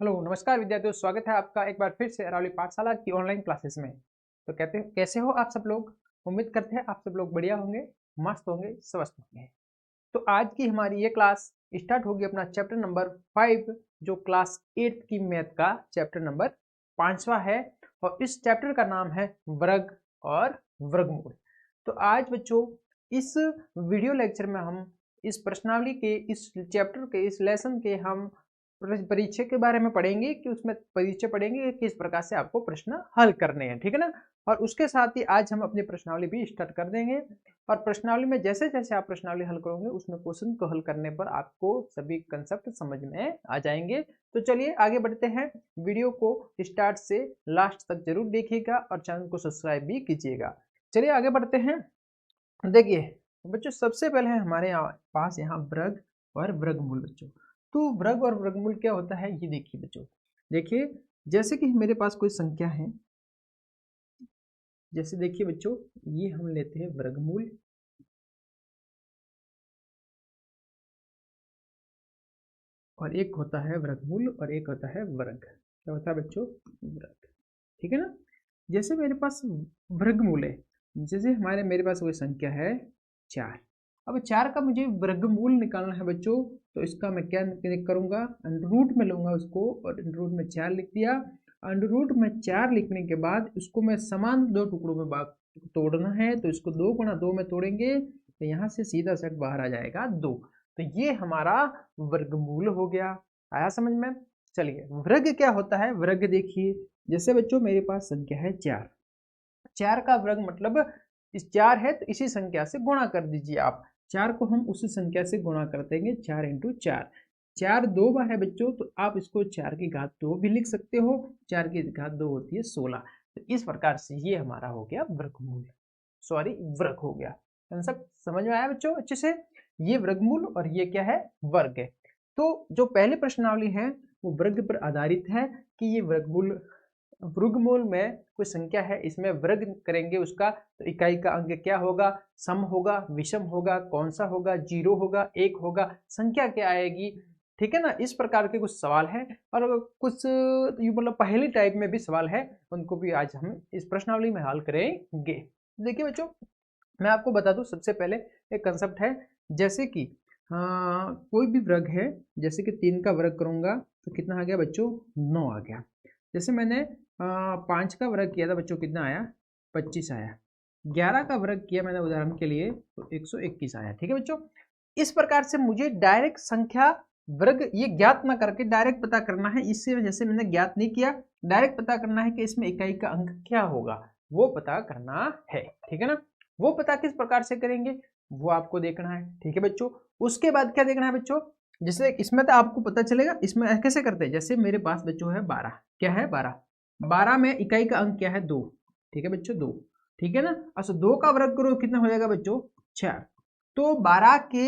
Hello नमस्कार विद्यार्थियों, स्वागत है आपका एक बार फिर से अरावली पाठशाला की ऑनलाइन क्लासेस में। तो कहते कैसे हो आप सब लोग। उम्मीद करते हैं आप सब लोग बढ़िया होंगे, मस्त होंगे, स्वस्थ होंगे। तो आज की हमारी ये क्लास स्टार्ट होगी अपना चैप्टर नंबर 5, जो क्लास 8 की मैथ का चैप्टर नंबर 5वां है। और इस चैप्टर का नाम है वर्ग और वर्गमूल। तो आज बच्चों इस वीडियो लेक्चर में हम इस प्रश्नावली के, इस चैप्टर के, इस लेसन के हम परिचय के बारे में पढ़ेंगे कि उसमें परिचय पढ़ेंगे कि किस प्रकार से आपको प्रश्न हल करने हैं, ठीक है ना। और उसके साथ ही आज हम अपनी प्रश्नावली भी स्टार्ट कर देंगे। और प्रश्नावली में जैसे जैसे आप प्रश्नावली हल करोगे उसमें क्वेश्चन को हल करने पर आपको सभी कंसेप्ट समझ में आ जाएंगे। तो चलिए आगे बढ़ते हैं। वीडियो को स्टार्ट से लास्ट तक जरूर देखिएगा और चैनल को सब्सक्राइब भी कीजिएगा। चलिए आगे बढ़ते हैं। देखिए बच्चों, सबसे पहले है हमारे पास यहाँ वर्ग और वर्गमूल। बच्चों तो वर्ग और वर्गमूल क्या होता है ये देखिए बच्चों। देखिए जैसे कि मेरे पास कोई संख्या है, जैसे देखिए बच्चों ये हम लेते हैं वर्गमूल, और एक होता है वर्गमूल और एक होता है वर्ग। क्या होता है बच्चों? वर्ग, ठीक है ना। जैसे मेरे पास वर्गमूल है, जैसे मेरे पास कोई संख्या है 4। अब 4 का मुझे वर्गमूल निकालना है बच्चों, तो इसका मैं क्या करूंगा, अंडर रूट में लूंगा उसको, और अंडर रूट में 4 लिख दिया। अंडर रूट में 4 लिखने के बाद इसको मैं समान दो टुकड़ों में तोड़ना है, तो इसको 2 गुणा 2 में तोड़ेंगे तो यहाँ से सीधा सेट बाहर आ जाएगा 2। तो ये हमारा वर्गमूल हो गया। आया समझ में? चलिए वर्ग क्या होता है। वर्ग देखिए, जैसे बच्चों मेरे पास संख्या है 4। 4 का वर्ग मतलब इस 4 है तो इसी संख्या से गुणा कर दीजिए आप। 4 को हम उसी संख्या से गुणा कर देंगे, 4 इंटू 4। 4 दो बार है बच्चों, तो आप इसको 4 की घात 2 भी लिख सकते हो। 4 की घात 2 होती है 16। तो इस प्रकार से ये हमारा हो गया वर्गमूल, सॉरी वर्ग हो गया। कंसेप्ट समझ में आया बच्चों अच्छे से? ये वर्गमूल और ये क्या है, वर्ग है। तो जो पहले प्रश्नावली है वो वर्ग पर आधारित है कि ये वर्गमूल, वर्गमूल में कोई संख्या है, इसमें वर्ग करेंगे उसका तो इकाई का अंक क्या होगा, सम होगा, विषम होगा, कौन सा होगा, 0 होगा, 1 होगा, संख्या क्या आएगी, ठीक है ना। इस प्रकार के कुछ सवाल हैं और कुछ यू मतलब पहली टाइप में भी सवाल है, उनको भी आज हम इस प्रश्नावली में हल करेंगे। देखिए बच्चों मैं आपको बता दूं, सबसे पहले एक कंसेप्ट है, जैसे कि कोई भी वर्ग है, जैसे कि 3 का वर्ग करूंगा तो कितना आ गया बच्चों, 9 आ गया। जैसे मैंने 5 का वर्ग किया था बच्चों, कितना आया, 25 आया। 11 का वर्ग किया मैंने उदाहरण के लिए तो 121 आया, ठीक है बच्चों। इस प्रकार से मुझे डायरेक्ट संख्या वर्ग ये ज्ञात ना करके डायरेक्ट पता करना है। इससे जैसे मैंने ज्ञात नहीं किया, डायरेक्ट पता करना है कि इसमें इकाई का अंक क्या होगा, वो पता करना है, ठीक है ना। वो पता किस प्रकार से करेंगे वो आपको देखना है, ठीक है बच्चों। उसके बाद क्या देखना है बच्चों, जैसे इसमें तो आपको पता चलेगा इसमें कैसे करते हैं। जैसे मेरे पास बच्चों है 12, क्या है 12, 12 में इकाई का अंक क्या है 2, ठीक है बच्चों 2, ठीक है ना। अच्छा 2 का वर्ग करो कितना हो जाएगा बच्चों, 4। तो 12 के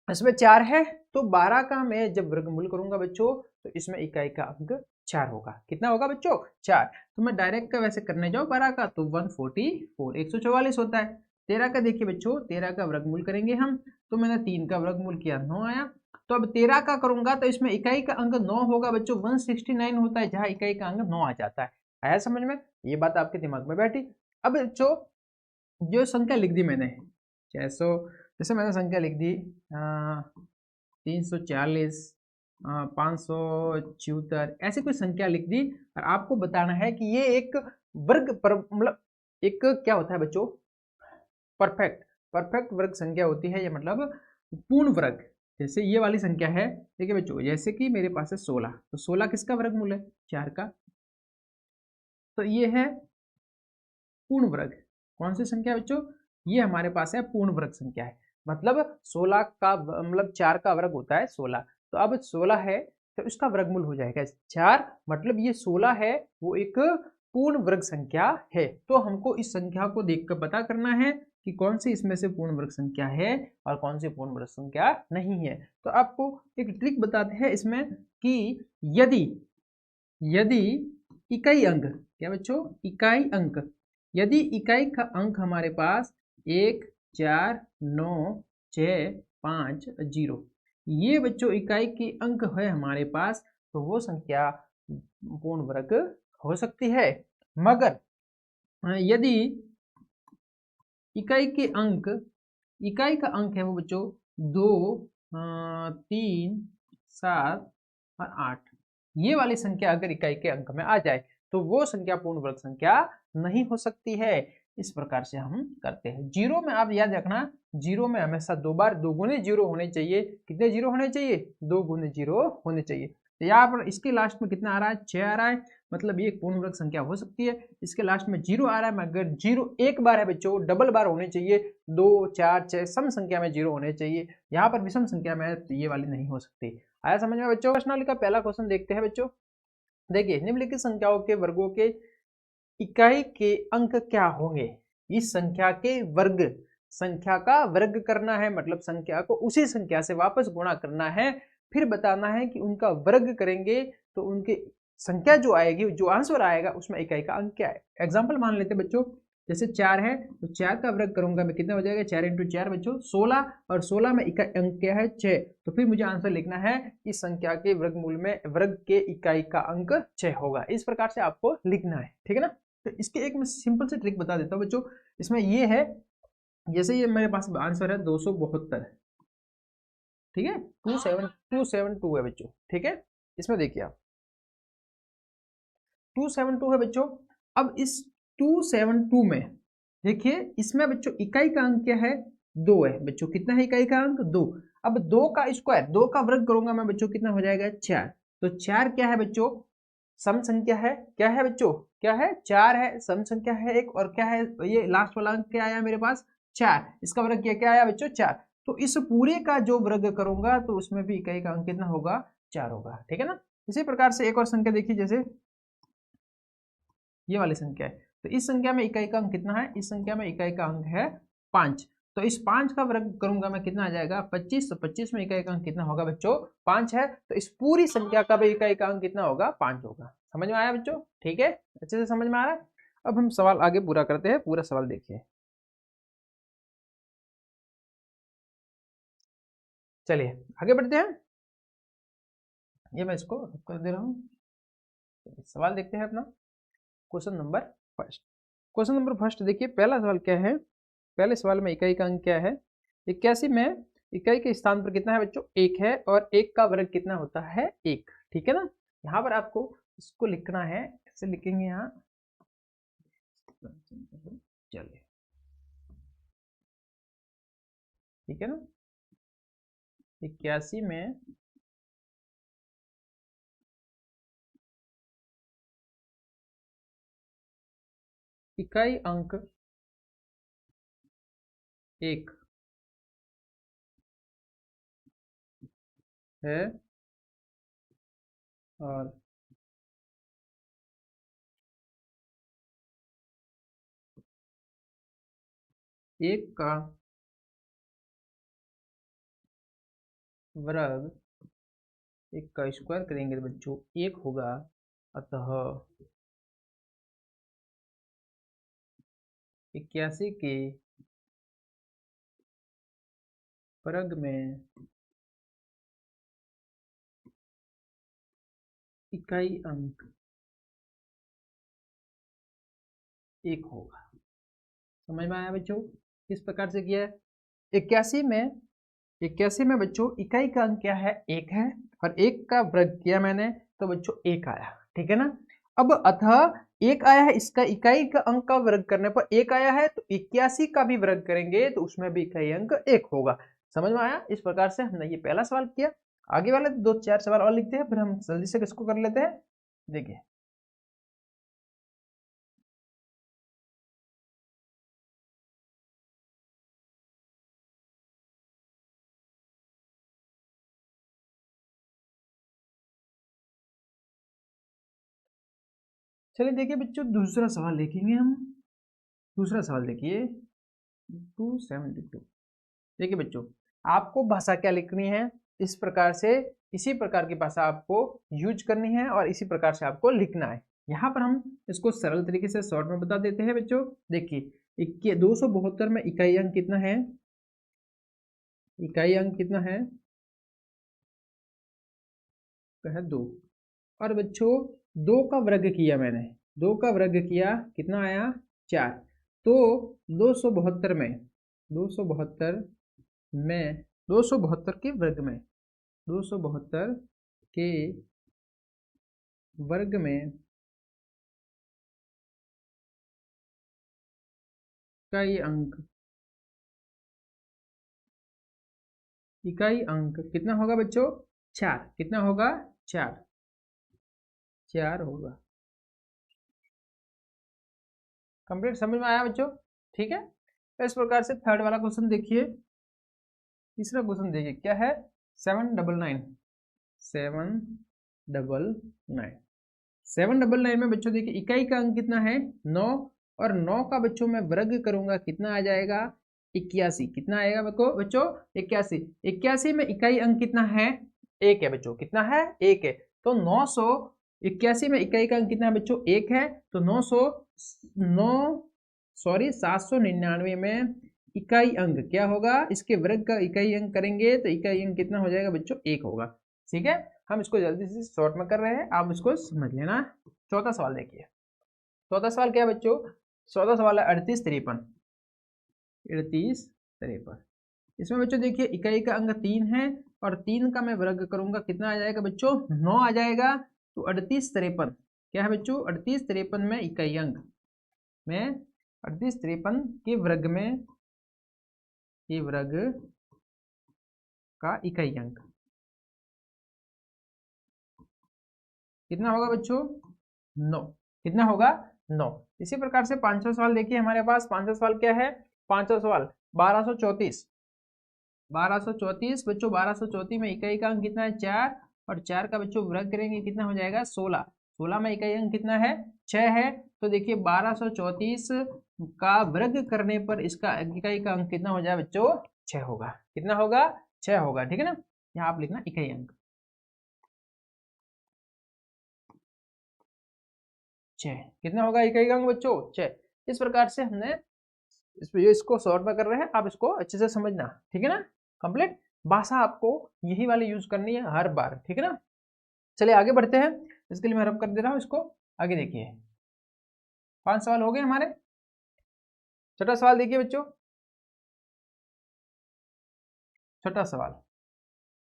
इसमें 4 है, तो 12 का मैं जब वर्गमूल करूंगा बच्चों तो इसमें इकाई का अंक 4 होगा। कितना होगा बच्चों, 4। तो मैं डायरेक्ट का वैसे करने जाऊं 12 का तो 144, 144 होता है। 13 का देखिए बच्चों, 13 का वर्गमूल करेंगे हम, तो मैंने 3 का वर्गमूल किया 9 आया। तो अब 13 का करूंगा तो इसमें इकाई का अंक 9 होगा बच्चों, 169 होता है जहां इकाई का अंक 9 आ जाता है। आया समझ में? ये बात आपके दिमाग में बैठी। अब बच्चों जो संख्या लिख दी मैंने 600, जैसे मैंने संख्या लिख दी 340, 574, ऐसी कोई संख्या लिख दी। और आपको बताना है कि ये एक वर्ग पर मतलब एक क्या होता है बच्चों, परफेक्ट परफेक्ट वर्ग संख्या होती है, ये मतलब पूर्ण वर्ग। जैसे ये वाली संख्या है, देखिए बच्चों जैसे कि मेरे पास है 16, तो 16 किसका वर्गमूल है, 4 का। तो ये है पूर्ण वर्ग। कौन सी संख्या है बच्चों, ये हमारे पास है पूर्ण वर्ग संख्या है। मतलब 16 का मतलब 4 का वर्ग होता है 16, तो अब 16 है तो इसका वर्गमूल हो जाएगा 4, मतलब ये 16 है वो एक पूर्ण वर्ग संख्या है। तो हमको इस संख्या को देखकर पता करना है कि कौन सी इसमें से पूर्ण वर्ग संख्या है और कौन सी पूर्ण वर्ग संख्या नहीं है। तो आपको एक ट्रिक बताते हैं इसमें कि यदि यदि इकाई अंक, क्या बच्चों, इकाई अंक, यदि इकाई का अंक हमारे पास 1, 4, 9, 6, 5, 0, ये बच्चों इकाई के अंक है हमारे पास, तो वो संख्या पूर्ण वर्ग हो सकती है। मगर यदि इकाई का अंक है वो बच्चों 2, 3, 7 और 8, ये वाली संख्या अगर इकाई के अंक में आ जाए तो वो संख्या पूर्ण वर्ग संख्या नहीं हो सकती है। इस प्रकार से हम करते हैं। जीरो में आप याद रखना, जीरो में हमेशा दो बार 2 गुने जीरो होने चाहिए। कितने जीरो होने चाहिए? 2 गुने जीरो होने चाहिए। तो यहाँ पर इसके लास्ट में कितना आ रहा है? 6 आ रहा है, मतलब ये एक पूर्ण वर्ग संख्या हो सकती है। इसके लास्ट में 0 आ रहा है, मगर 0 एक बार है बच्चों, डबल बार होने चाहिए। 2, 4, 6 सम संख्या में 0 होने चाहिए। यहाँ पर विषम संख्या में तो ये वाली नहीं हो सकती। आया समझ में बच्चों? प्रश्नावली का पहला क्वेश्चन देखते हैं बच्चों। देखिए, निम्नलिखित संख्याओं के वर्गों के इकाई के अंक क्या होंगे? इस संख्या के वर्ग, संख्या का वर्ग करना है, मतलब संख्या को उसी संख्या से वापस गुणा करना है, फिर बताना है कि उनका वर्ग करेंगे तो उनके संख्या जो आएगी, जो आंसर आएगा उसमें इकाई का अंक क्या है। एग्जाम्पल मान लेते हैं बच्चों, जैसे 4 है तो 4 का वर्ग करूंगा मैं, कितना हो जाएगा? 4 इंटू 4 बच्चों 16, और 16 में इकाई अंक क्या है? 6। तो फिर मुझे आंसर लिखना है इस संख्या के वर्गमूल में वर्ग के इकाई का अंक 6 होगा। इस प्रकार से आपको लिखना है, ठीक है ना। तो इसके एक मैं सिंपल से ट्रिक बता देता हूँ बच्चों। इसमें ये है, जैसे ये मेरे पास आंसर है 272, ठीक है, 272 है बच्चों, ठीक है। इसमें देखिए आप 272 है बच्चों। अब इस 272 में देखिए, इसमें बच्चों इकाई का अंक क्या है? 2 है बच्चों। कितना है इकाई का अंक? 2। अब 2 का स्क्वायर, 2 का वर्ग करूंगा मैं बच्चों, कितना हो जाएगा? 4। तो 4 क्या है बच्चों? सम संख्या है। क्या है बच्चों? क्या है? 4 है, सम संख्या है एक, और क्या है ये लास्ट वाला अंक क्या आया मेरे पास? 4। इसका वर्ग क्या आया बच्चों? 4। तो इस पूरे का जो वर्ग करूंगा तो उसमें भी इकाई का अंक कितना होगा? 4 होगा, ठीक है ना। इसी प्रकार से एक और संख्या देखिए, जैसे ये वाली संख्या है, तो इस संख्या में इकाई का अंक कितना है? इस संख्या में इकाई का अंक है 5। तो इस 5 का वर्ग करूंगा मैं, कितना आ जाएगा? 25। तो 25 में इकाई का अंक कितना होगा बच्चों? 5 है। तो इस पूरी संख्या का भी इकाई का अंक कितना होगा? 5 होगा। समझ में आया बच्चों? ठीक है, अच्छे से समझ में आ रहा है। अब हम सवाल आगे पूरा करते हैं, पूरा सवाल देखिए। चलिए आगे बढ़ते हैं। ये मैं इसको कर दे रहा हूँ। सवाल देखते हैं अपना, question number first. Question number first देखिए, पहला सवाल क्या है? पहले सवाल में इकाई का अंक क्या है? 81 में इकाई के स्थान पर कितना है बच्चों? 1 है, और 1 का वर्ग कितना होता है? 1, ठीक है ना। यहाँ पर आपको इसको लिखना है, कैसे लिखेंगे यहाँ? चलिए, ठीक है ना। 81 में इकाई अंक 1 है, और एक का वर्ग, एक का स्क्वायर करेंगे तो बच्चों 1 होगा। अतः 81 के वर्ग में इकाई अंक 1 होगा। समझ में आया बच्चों? किस प्रकार से किया है? 81 में बच्चों इकाई का अंक क्या है? 1 है, और 1 का वर्ग किया मैंने तो बच्चों 1 आया, ठीक है ना। अब अतः 1 आया है, इसका इकाई का अंक का वर्ग करने पर 1 आया है, तो 81 का भी वर्ग करेंगे तो उसमें भी इकाई अंक 1 होगा। समझ में आया? इस प्रकार से हमने ये पहला सवाल किया। आगे वाले 2-4 सवाल और लिखते हैं, फिर हम जल्दी से किसको कर लेते हैं। देखिए, चलिए देखिए बच्चों, दूसरा सवाल देखेंगे हम। दूसरा सवाल देखिए, 272। देखिए बच्चों, आपको भाषा क्या लिखनी है? इस प्रकार से, इसी प्रकार की भाषा आपको यूज करनी है और इसी प्रकार से आपको लिखना है। यहाँ पर हम इसको सरल तरीके से शॉर्ट में बता देते हैं बच्चों। देखिए 272 में इकाई अंक कितना है? इकाई अंक कितना है? तो है 2। और बच्चों 2 का वर्ग किया मैंने, 2 का वर्ग किया कितना आया 4। तो 272 में 272 में 272 के वर्ग में 272 के वर्ग में इकाई अंक कितना होगा बच्चों 4। कितना होगा 4 होगा। कंप्लीट समझ में आया बच्चों? ठीक है। तो इस प्रकार से थर्ड वाला क्वेश्चन देखिए। तीसरा क्वेश्चन देखिए क्या है 799 में बच्चों देखिए इकाई का अंक कितना है 9 और 9 का बच्चों मैं वर्ग करूंगा कितना आ जाएगा 81। कितना आएगा बच्चों 81। 81 में इकाई अंक कितना है 1 है बच्चों। कितना है 1 है। तो 981 में इकाई का अंक कितना है बच्चों 1 है। तो 799 में इकाई अंक क्या होगा, इसके वर्ग का इकाई अंक करेंगे तो इकाई अंक कितना हो जाएगा बच्चों 1 होगा। ठीक है, हम इसको जल्दी से शॉर्ट में कर रहे हैं, आप इसको समझ लेना। चौथा सवाल देखिए। चौथा सवाल क्या है बच्चों, चौथा सवाल है 3853। इसमें बच्चों देखिए इकाई का अंक 3 है और 3 का मैं वर्ग करूंगा कितना आ जाएगा बच्चों 9 आ जाएगा। तो 3853 क्या है बच्चों 3853 में इकाई अंक में 3853 के वर्ग में वर्ग का इकाई अंक कितना होगा बच्चों 9। कितना होगा 9। इसी प्रकार से 5वां सवाल देखिए हमारे पास। 5वां सवाल क्या है, 5वां सवाल 1234 बच्चों 1234 में इकाई का अंक कितना है 4 और 4 का बच्चों वर्ग करेंगे कितना हो जाएगा 16। 16 में इकाई अंक कितना है 6 है। तो देखिए 1234 का वर्ग करने पर इसका इकाई का अंक कितना हो जाएगा बच्चों 6 होगा। कितना होगा 6 होगा। ठीक है ना, यहाँ आप लिखना इकाई अंक 6। कितना होगा इकाई अंक बच्चों 6। इस प्रकार से हमने इसको सॉर्ट में कर रहे हैं, आप इसको अच्छे से समझना। ठीक है ना, कंप्लीट भाषा आपको यही वाली यूज करनी है हर बार। ठीक है ना, चलिए आगे बढ़ते हैं। इसके लिए मैं रब कर दे रहा हूं इसको। आगे देखिए 5 सवाल हो गए हमारे। छठा सवाल देखिए बच्चों। छठा सवाल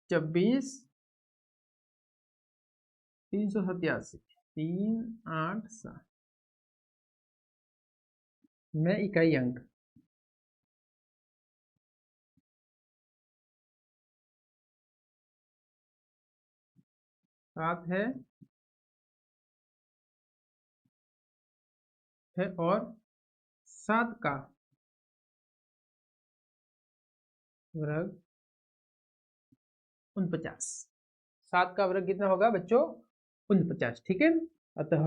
26 387 में इकाई अंक 7 है और 7 का वर्ग 49। 7 का वर्ग कितना होगा बच्चों 49। ठीक है, अतः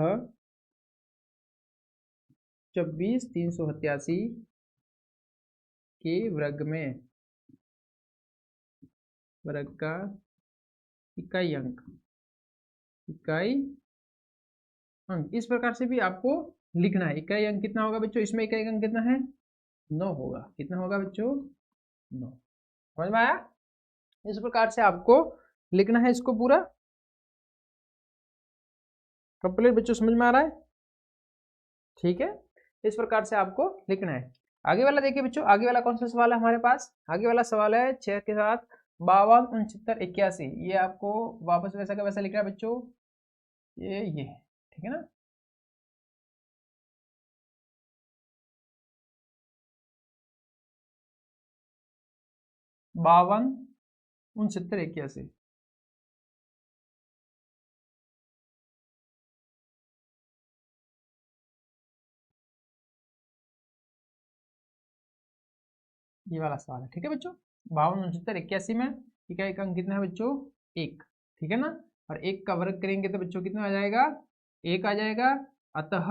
24387 के वर्ग में वर्ग का इकाई अंक इस प्रकार से भी आपको लिखना है। इकाई अंक कितना होगा बच्चों, इसमें इकाई अंक कितना है 9 होगा। कितना होगा बच्चों 9। समझ में आया? इस प्रकार से आपको लिखना है इसको पूरा। कंप्लीट बच्चों समझ में आ रहा है? ठीक है, इस प्रकार से आपको लिखना है। आगे वाला देखिए बच्चों, आगे वाला कौन सा सवाल है हमारे पास। आगे वाला सवाल है 6 के साथ 52 69 81। ये आपको वापस वैसा का वैसा लिखना है बच्चों, ये ठीक है ना। बावन 69 81 ये वाला सवाल है। ठीक है बच्चों, 52 69 81 में इकाई का अंक कितना है बच्चों 1। ठीक है ना, और 1 का वर्ग करेंगे तो बच्चों कितना आ जाएगा 1 आ जाएगा। अतः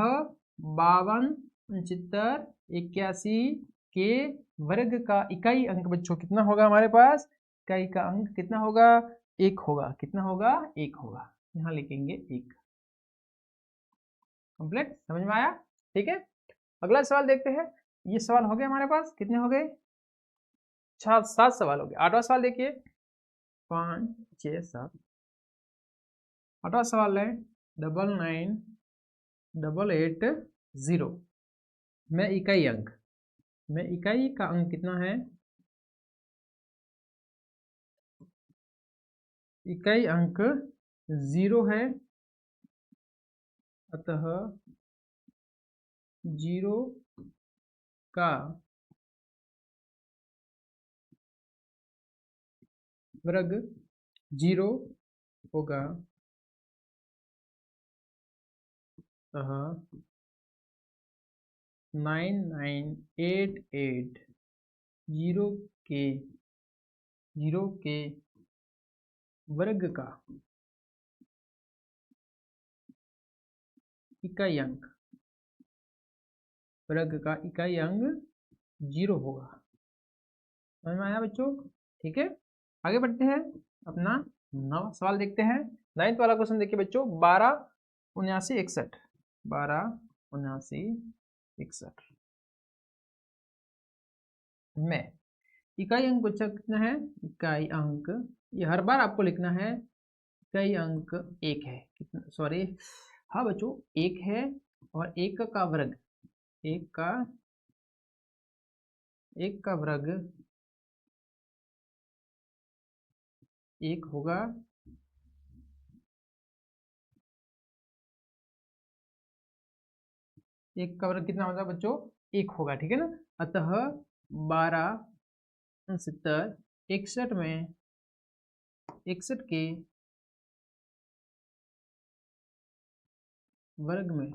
52 69 81 के वर्ग का इकाई अंक बच्चों कितना होगा हमारे पास, इकाई का अंक कितना होगा 1 होगा। कितना होगा 1 होगा। यहाँ लिखेंगे 1। कंप्लीट समझ में आया? ठीक है, अगला सवाल देखते हैं। ये सवाल हो गए हमारे पास, कितने हो गए 7 सवाल हो गए। 8वां सवाल देखिए 5 6 7 अगला सवाल है 99880 में इकाई अंक, में इकाई का अंक कितना है? इकाई अंक 0 है, अतः 0 का वर्ग 0 होगा, अतः 9988 के वर्ग का इकाई अंक, वर्ग का इकाई अंक 0 होगा। समझ में आया बच्चों? ठीक है, आगे बढ़ते हैं, अपना 9वां सवाल देखते हैं। 9th वाला क्वेश्चन देखिए बच्चों, 127961 127961 में इकाई अंक बच्चा कितना है? इकाई अंक, ये हर बार आपको लिखना है, इकाई अंक 1 है, कितना, सॉरी, हाँ बच्चों 1 है, और 1 का वर्ग, 1 का वर्ग 1 होगा, एक का वर्ग कितना होगा बच्चों? 1 होगा, ठीक है ना। अतः 126961 में 61 के वर्ग में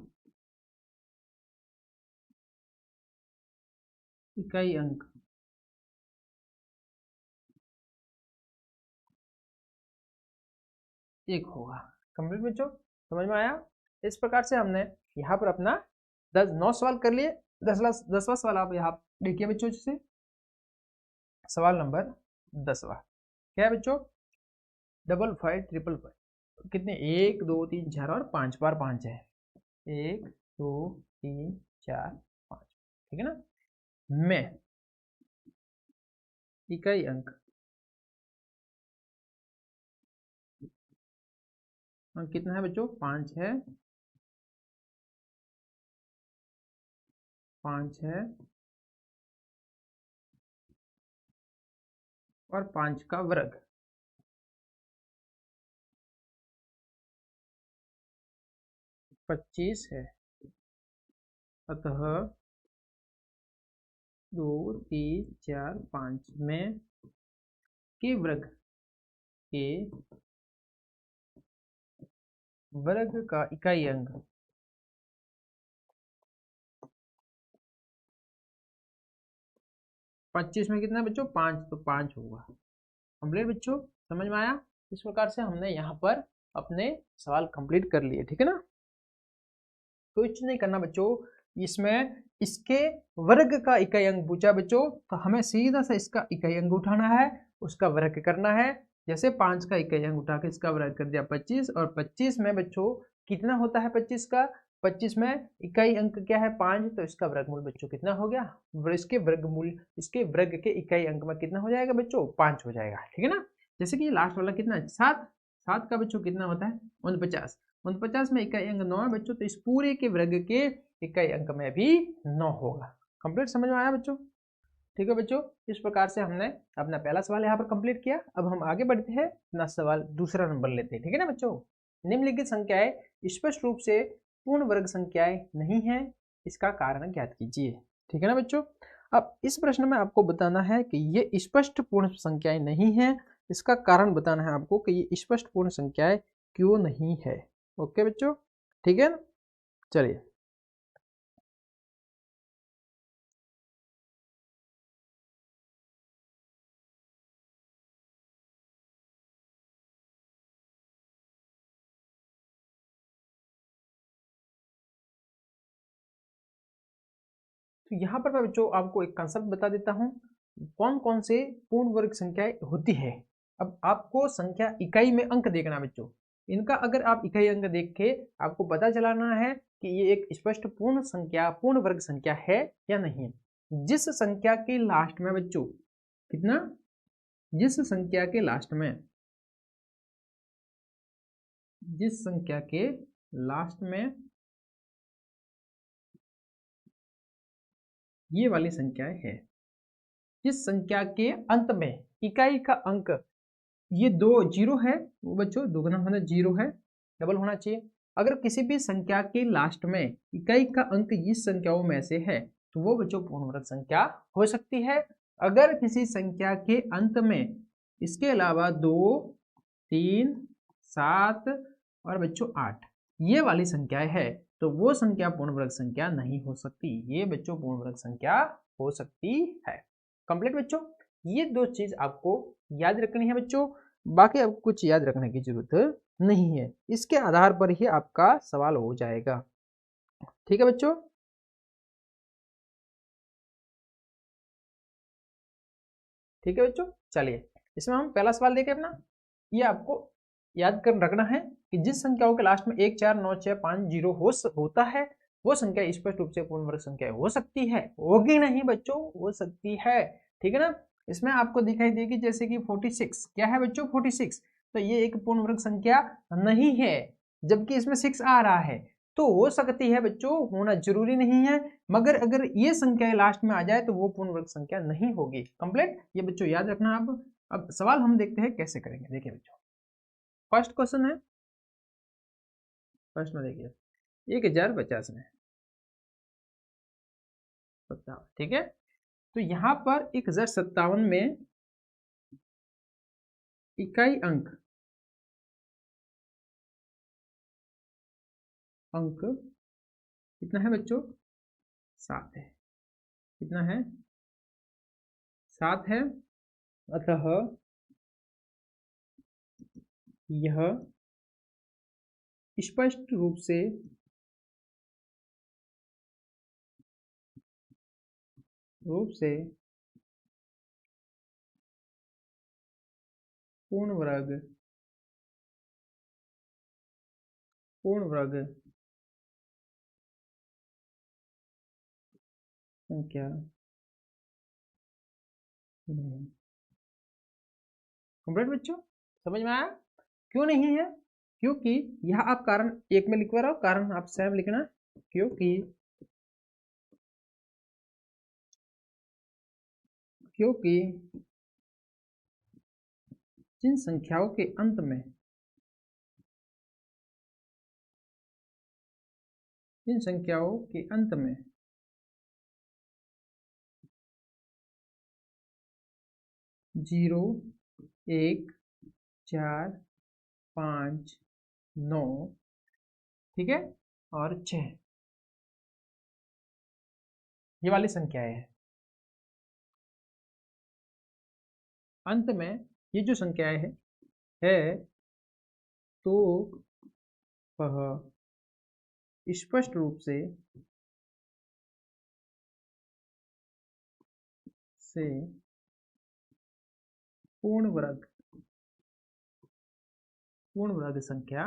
इकाई अंक 1 होगा। कंप्लीट बच्चों, समझ में आया? इस प्रकार से हमने यहाँ पर अपना 9 सवाल कर लिए। 10वां सवाल आप यहाँ देखिए बच्चों, जैसे सवाल नंबर 10वां क्या है बच्चों? 55555 कितने? 1 2 3 4 और 5 बार 5 है, 1 2 3 4 5, ठीक है ना। में इकाई अंक कितना है बच्चों? 5 है, 5 है, और 5 का वर्ग 25 है, अतः 2 3 4 5 में के वर्ग का इकाई अंक 25 में कितना बच्चों? 5, तो 5 होगा। कंप्लीट बच्चों, समझ में आया? इस प्रकार से हमने यहाँ पर अपने सवाल कंप्लीट कर लिए, ठीक है ना। कुछ नहीं करना बच्चों, इसमें इसके वर्ग का इकाई अंक पूछा बच्चों, तो हमें सीधा सा इसका इकाई अंक उठाना है, उसका वर्ग करना है। जैसे 5 का इकाई अंक उठा के इसका वर्ग कर दिया 25, और 25 में बच्चों कितना होता है? 25 का, 25 में इकाई अंक क्या है? 5, तो इसका वर्गमूल बच्चों कितना हो गया? इसके वर्गमूल, इसके वर्ग के इकाई अंक में कितना हो जाएगा बच्चों? 5 हो जाएगा, ठीक है ना। जैसे कि लास्ट वाला कितना है? 7, 7 का बच्चों कितना होता है? 49, 49 में इकाई अंक 9 है बच्चों, तो इस पूरे के वर्ग के इकाई अंक में भी 9 होगा। कंप्लीट समझ में आया बच्चों? ठीक है बच्चों, इस प्रकार से हमने अपना पहला सवाल यहाँ पर कंप्लीट किया। अब हम आगे बढ़ते हैं, अपना सवाल दूसरा नंबर लेते हैं, ठीक है ना बच्चों। निम्नलिखित संख्याएं स्पष्ट रूप से पूर्ण वर्ग संख्याएं नहीं है, इसका कारण ज्ञात कीजिए, ठीक है ना बच्चों। अब इस प्रश्न में आपको बताना है कि ये स्पष्ट पूर्ण संख्याएं नहीं है, इसका कारण बताना है आपको कि ये स्पष्ट पूर्ण संख्याएं क्यों नहीं है। ओके बच्चों, ठीक है ना, चलिए। तो यहाँ पर मैं बच्चों आपको एक कंसेप्ट बता देता हूँ, कौन कौन से पूर्ण वर्ग संख्याएं होती है। अब आपको संख्या इकाई में अंक देखना है बच्चों, इनका अगर आप इकाई अंक देख के आपको पता चलाना है कि ये एक स्पष्ट पूर्ण संख्या, पूर्ण वर्ग संख्या है या नहीं। जिस संख्या के लास्ट में बच्चों कितना, जिस संख्या के लास्ट में जिस संख्या के लास्ट में ये वाली संख्याएं है, जिस संख्या के अंत में इकाई का अंक ये 2 जीरो है, वो बच्चों दुगना होना जीरो है, डबल होना चाहिए। अगर किसी भी संख्या के लास्ट में इकाई का अंक इस संख्याओं में से है तो वो बच्चों पूर्णवर्ग संख्या हो सकती है। अगर किसी संख्या के अंत में इसके अलावा 2, 3, 7 और बच्चों 8 ये वाली संख्याएं है तो वो संख्या पूर्णवर्ग संख्या नहीं हो सकती, ये बच्चों पूर्णवर्ग संख्या हो सकती है। कंप्लीट बच्चों, ये दो चीज आपको याद रखनी है बच्चों, बाकी आपको कुछ याद रखने की जरूरत नहीं है, इसके आधार पर ही आपका सवाल हो जाएगा। ठीक है बच्चों, ठीक है बच्चों, चलिए इसमें हम पहला सवाल देखें अपना। ये आपको याद कर रखना है कि जिस संख्याओं के लास्ट में 1, 4, 9, 6, 5 जीरो होता है वो संख्या स्पष्ट रूप से पूर्णवर्ग संख्या हो सकती है, होगी नहीं बच्चों, हो सकती है। ठीक है ना, इसमें आपको दिखाई देगी जैसे कि 46, क्या है बच्चों 46, तो ये एक पूर्णवर्ग संख्या नहीं है, जबकि इसमें 6 आ रहा है, तो हो सकती है बच्चों, होना जरूरी नहीं है, मगर अगर ये संख्या लास्ट में आ जाए तो वो पूर्णवर्ग संख्या नहीं होगी। कंप्लीट, ये बच्चों याद रखना। अब सवाल हम देखते हैं कैसे करेंगे। देखिए बच्चों, फर्स्ट क्वेश्चन है, फर्स्ट में देखिए 1050 में 57, ठीक है। तो यहाँ पर 1057 में इकाई अंक कितना है बच्चों, 7 है। कितना है, 7 है। अतः यह स्पष्ट रूप से पूर्णवर्ग संख्या नहीं। कंप्लीट बच्चों, समझ में आया क्यों नहीं है? क्योंकि यह आप कारण एक में लिखवा रहा हो, कारण आप स्वयं लिखना, क्योंकि जिन संख्याओं के अंत में 0, 1, 4, 5, 9, ठीक है, और 6 ये वाली संख्याएं है, अंत में ये जो संख्याएं है तो वह स्पष्ट रूप से पूर्णवर्ग संख्या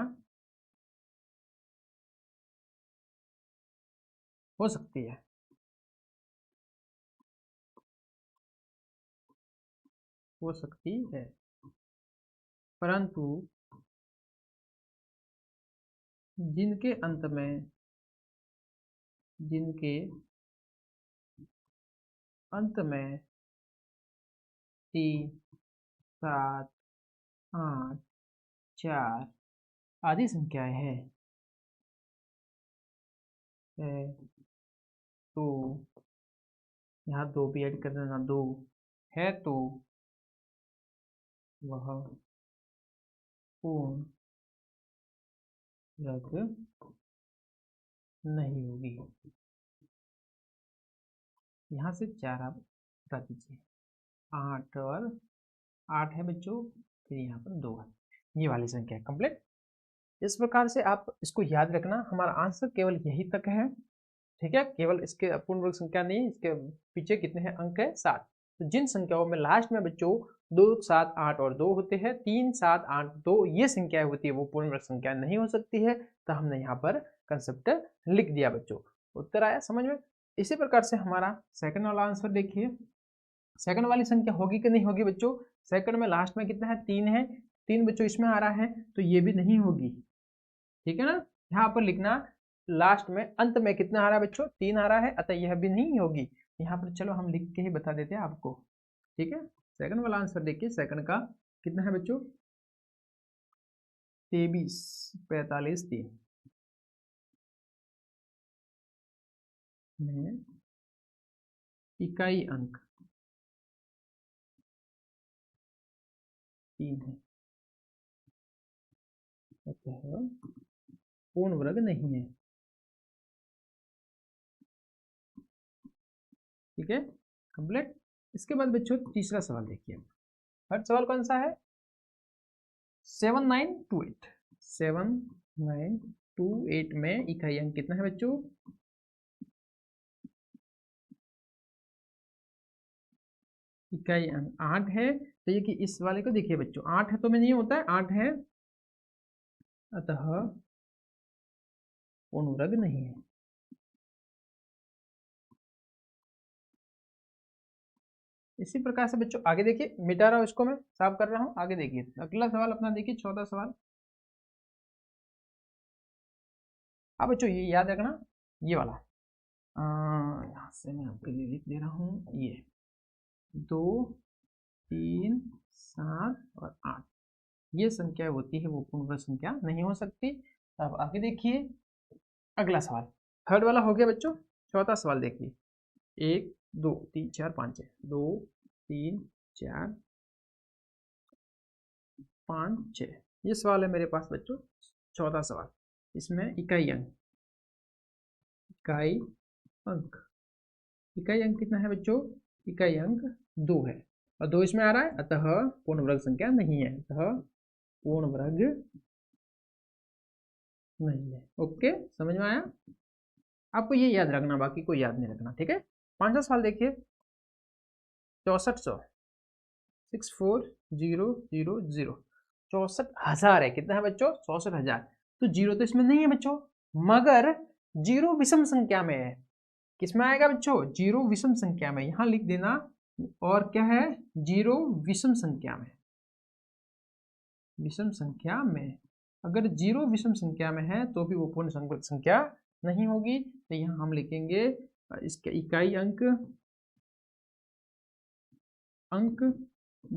हो सकती है। परंतु जिनके अंत में 3, 7, 8, 4 आदि संख्याएं हैं तो यहाँ 2 भी ऐड कर देना, 2 है तो वह पूर्ण वर्ग नहीं होगी। यहाँ से 4 आप हटा दीजिए, 8 और 8 है बच्चों, फिर यहाँ पर 2 है, ये वाली संख्या है। कंप्लीट, इस प्रकार से आप इसको याद रखना, हमारा आंसर केवल यही तक है, ठीक है, केवल इसके पूर्ण वर्ग संख्या नहीं, इसके पीछे कितने हैं अंक है 7। तो जिन संख्याओं में लास्ट में बच्चों 2, 7, 8 और 2 होते हैं, 3, 7, 8, 2 ये संख्याएं होती है, वो पूर्ण वर्ग संख्या नहीं हो सकती है, तो हमने यहाँ पर कंसेप्ट लिख दिया बच्चों। उत्तर आया समझ में? इसी प्रकार से हमारा सेकंड वाला आंसर देखिए, सेकंड वाली संख्या होगी कि नहीं होगी बच्चों, सेकंड में लास्ट में कितना है 3 है, 3 बच्चों इसमें आ रहा है तो ये भी नहीं होगी, ठीक है ना। यहाँ पर लिखना लास्ट में अंत में कितना आ रहा है बच्चों, 3 आ रहा है, अतः यह भी नहीं होगी। यहाँ पर चलो हम लिख के ही बता देते हैं आपको, ठीक है। सेकंड वाला आंसर देखिए, सेकंड का कितना है बच्चों, 23 45 3 में इकाई अंक 3 है, अतः पूर्ण वर्ग नहीं है। ठीक है, कंप्लीट। इसके बाद बच्चों तीसरा सवाल देखिए, थर्ड सवाल कौन सा है, 7928 7928 में इकाई अंक कितना है बच्चों, इकाई अंक 8 है। तो ये कि इस वाले को देखिए बच्चों, 8 है तो में नहीं होता है, 8 है, अतः पूर्ण वर्ग नहीं है। इसी प्रकार से बच्चों आगे देखिए, मिटा रहा हूं इसको, मैं साफ कर रहा हूं, आगे देखिए अगला सवाल अपना देखिए, चौथा सवाल। अब बच्चों ये याद रखना, ये वाला यहाँ से मैं आपके लिए लिख दे रहा हूँ, ये 2 3 7 और 8 ये संख्या होती है, वो पूर्ण वर्ग संख्या नहीं हो सकती। अब आगे देखिए अगला सवाल, थर्ड वाला हो गया बच्चों। चौथा सवाल देखिए, 1 2 3 4 5 6 2 3 4 5 6 ये सवाल है मेरे पास बच्चों, चौथा सवाल। इसमें इकाई अंक इकाई अंक कितना है बच्चों, इकाई अंक 2 है, और 2 इसमें आ रहा है, अतः पूर्ण वर्ग संख्या नहीं है, अतः पूर्ण वर्ग नहीं है। ओके, समझ में आया, आपको ये याद रखना, बाकी कोई याद नहीं रखना, ठीक है। पांचवा सवाल देखिए, 6400 64000 64,000 है, कितना है बच्चों, 64,000। तो जीरो तो इसमें नहीं है बच्चों, मगर जीरो विषम संख्या में है। किसमें आएगा बच्चों, जीरो विषम संख्या में, यहां लिख देना। और क्या है, जीरो विषम संख्या में, विषम संख्या में, अगर जीरो विषम संख्या में है तो भी वो पूर्ण संख्या नहीं होगी। तो यहां हम लिखेंगे इसका इकाई अंक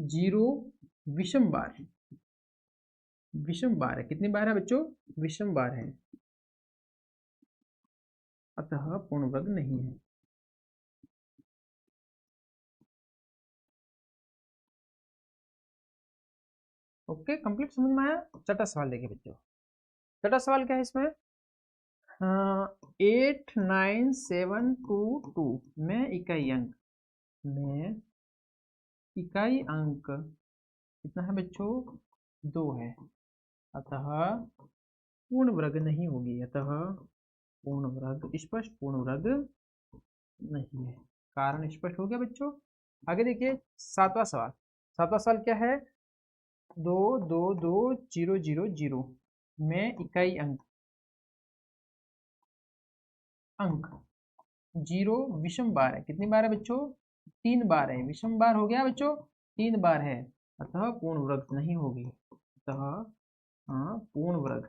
जीरो विषम बार है, विषम बार है, कितनी बार है बच्चों, विषम बार है, अतः पूर्ण वर्ग नहीं है। ओके, कंप्लीट, समझ में आया। छठा सवाल देखिए बच्चों, छठा सवाल क्या है इसमें, 89722 में इकाई अंक कितना है बच्चों, 2 है, अतः पूर्ण वर्ग नहीं होगी, अतः पूर्ण वर्ग, स्पष्ट पूर्ण वर्ग नहीं है। कारण स्पष्ट हो गया बच्चों। आगे देखिए सातवां सवाल, सातवां सवाल क्या है, 222000 में इकाई अंक जीरो विषम बार है, कितनी बार है बच्चों, 3 बार है, विषम बार हो गया बच्चों, 3 बार है, अतः पूर्ण वर्ग नहीं होगी, अतः हाँ पूर्ण वर्ग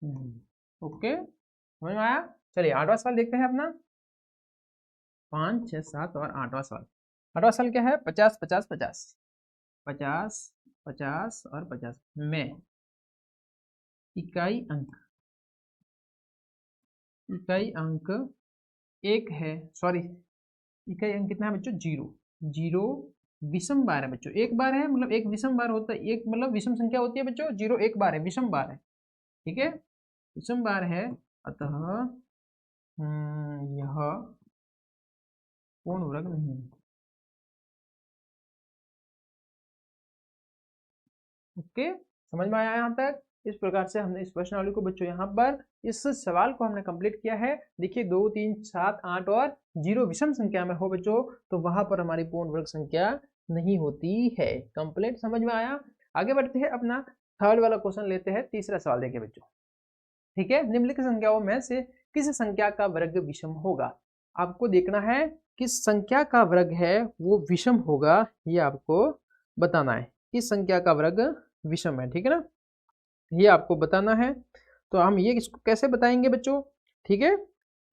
नहीं। ओके, समझ में आया। चलिए आठवां सवाल देखते हैं अपना, 5 6 7 और आठवां सवाल। आठवां सवाल क्या है, 50 50 50 50 50 और 50 में इकाई अंक एक है, सॉरी इकाई अंक कितना है बच्चों, जीरो, जीरो विषम बार है बच्चों, एक बार है, मतलब एक विषम बार होता है, एक मतलब विषम संख्या होती है बच्चों, जीरो एक बार है, विषम बार है, ठीक है, विषम बार है, अतः यह पूर्ण वर्ग नहीं है। ओके, समझ में आया यहाँ तक। इस प्रकार से हमने इस प्रश्नावली को बच्चों यहाँ पर इस सवाल को हमने कंप्लीट किया है। देखिए 2 3 7 8 और जीरो विषम संख्या में हो बच्चों, तो वहां पर हमारी पूर्ण वर्ग संख्या नहीं होती है। कंप्लीट समझ में आया। आगे बढ़ते हैं, अपना थर्ड वाला क्वेश्चन लेते हैं। तीसरा सवाल देखिए बच्चों, ठीक है, निम्नलिखित संख्याओं में से किस संख्या का वर्ग विषम होगा। आपको देखना है किस संख्या का वर्ग है वो विषम होगा, ये आपको बताना है, किस संख्या का वर्ग विषम है, ठीक है ना, ये आपको बताना है। तो हम ये इसको कैसे बताएंगे बच्चों, ठीक है,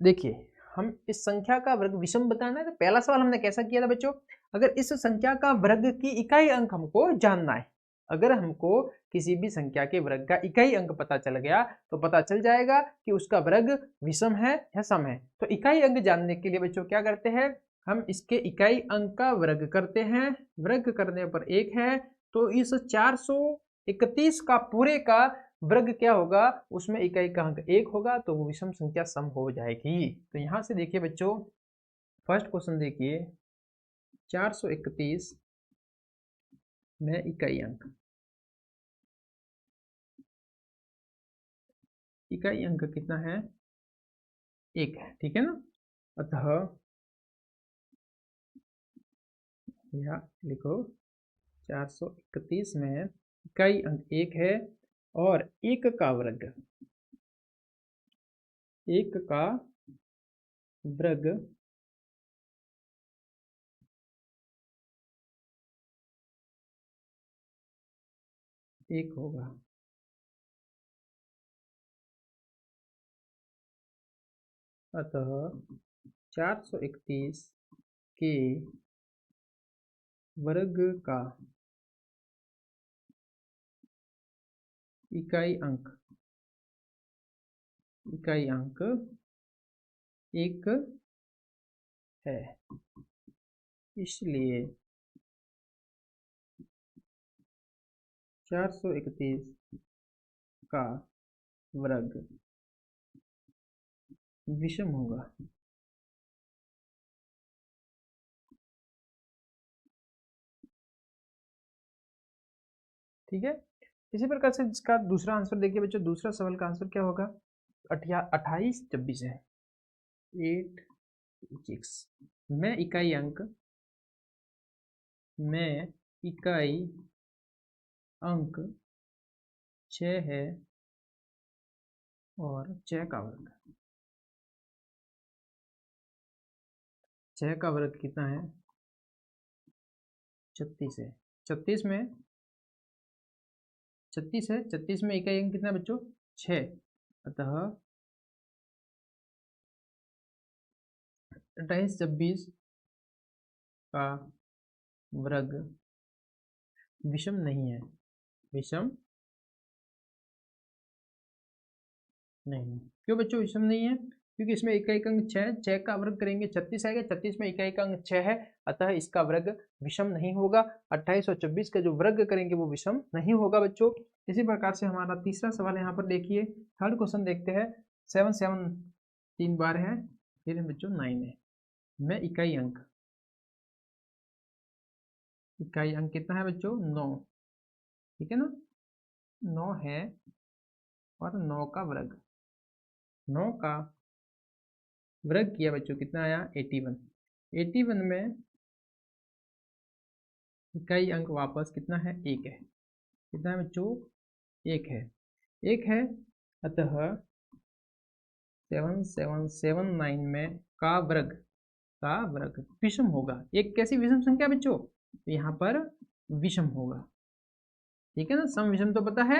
देखिए हम इस संख्या का वर्ग विषम बताना है। तो पहला सवाल हमने कैसा किया था बच्चों, अगर इस संख्या का वर्ग की इकाई अंक हमको जानना है, अगर हमको किसी भी संख्या के वर्ग का इकाई अंक पता चल गया तो पता चल जाएगा कि उसका वर्ग विषम है या सम है। तो इकाई अंक जानने के लिए बच्चों क्या करते हैं, हम इसके इकाई अंक का वर्ग करते हैं, वर्ग करने पर 1 है, तो इस 431 का पूरे का वर्ग क्या होगा, उसमें इकाई का अंक 1 होगा, तो वो विषम संख्या सम हो जाएगी। तो यहां से देखिए बच्चों, फर्स्ट क्वेश्चन देखिए, 431 में इकाई अंक, इकाई अंक कितना है, 1 है, ठीक है ना। अतः यह लिखो 431 में इकाई अंक 1 है और 1 का वर्ग, 1 का वर्ग 1 होगा। अतः 431 के वर्ग का इकाई अंक 1 है, इसलिए 431 का वर्ग विषम होगा। ठीक है, इसी प्रकार से इसका दूसरा आंसर देखिए बच्चों, दूसरा सवाल का आंसर क्या होगा, 28 है, 86 में इकाई अंक, में इकाई अंक 6 है और 6 का वर्ग, 6 का वर्ग कितना है, 36 है, 36 में 36 है, 36 में इकाई अंक कितना बच्चों, 6, अतः 28-26 का वर्ग विषम नहीं है, विषम नहीं। क्यों बच्चों विषम नहीं है, क्योंकि इसमें इकाई का अंक 6, 6 का वर्ग करेंगे 36 आएगा, 36 में इकाई का अंक 6 है, अतः इसका वर्ग विषम नहीं होगा। 28 और 24 का जो वर्ग करेंगे वो विषम नहीं होगा बच्चों। इसी प्रकार से हमारा तीसरा सवाल यहाँ पर देखिए, थर्ड क्वेश्चन देखते हैं। 7 7 3 बार है, फिर बच्चों 9 है, में इकाई अंक, इकाई अंक कितना है बच्चों, 9, ठीक है ना, 9 है और 9 का वर्ग, 9 का वर्ग किया बच्चों, कितना आया, 81, 81 में इकाई अंक वापस कितना है, 1 है, कितना है बच्चों, 1 है, 1 है, अतः 7779 में का वर्ग विषम होगा। एक कैसी विषम संख्या बच्चों, तो यहाँ पर विषम होगा, ठीक है ना, सम विषम तो पता है,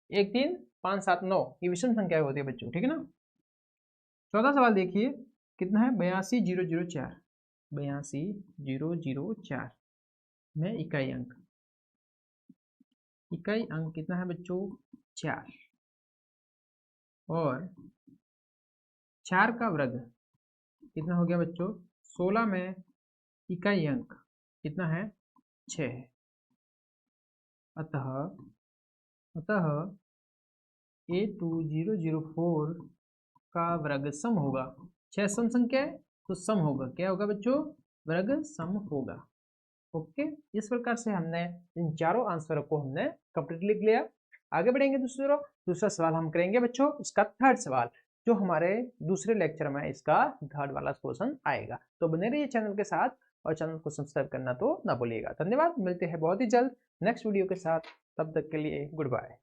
1 3 5 7 9 ये विषम संख्या होती है बच्चों, ठीक है ना। चौथा सवाल देखिए, कितना है, 82004, 82004 में इकाई अंक, इकाई अंक कितना है बच्चों, 4, और 4 का वर्ग कितना हो गया बच्चों, 16 में इकाई अंक कितना है, 6 है, अतः 82004 का वर्ग सम होगा। 6 सम संख्या है तो सम होगा, क्या होगा बच्चों, वर्ग सम होगा। ओके, इस प्रकार से हमने इन चारों आंसरों को हमने कंप्लीट लिख लिया। आगे बढ़ेंगे दूसरा सवाल हम करेंगे बच्चों, इसका थर्ड सवाल, जो हमारे दूसरे लेक्चर में इसका थर्ड वाला क्वेश्चन आएगा। तो बने रहिए चैनल के साथ और चैनल को सब्सक्राइब करना तो ना भूलिएगा। धन्यवाद, मिलते हैं बहुत ही जल्द नेक्स्ट वीडियो के साथ, तब तक के लिए गुड बाय।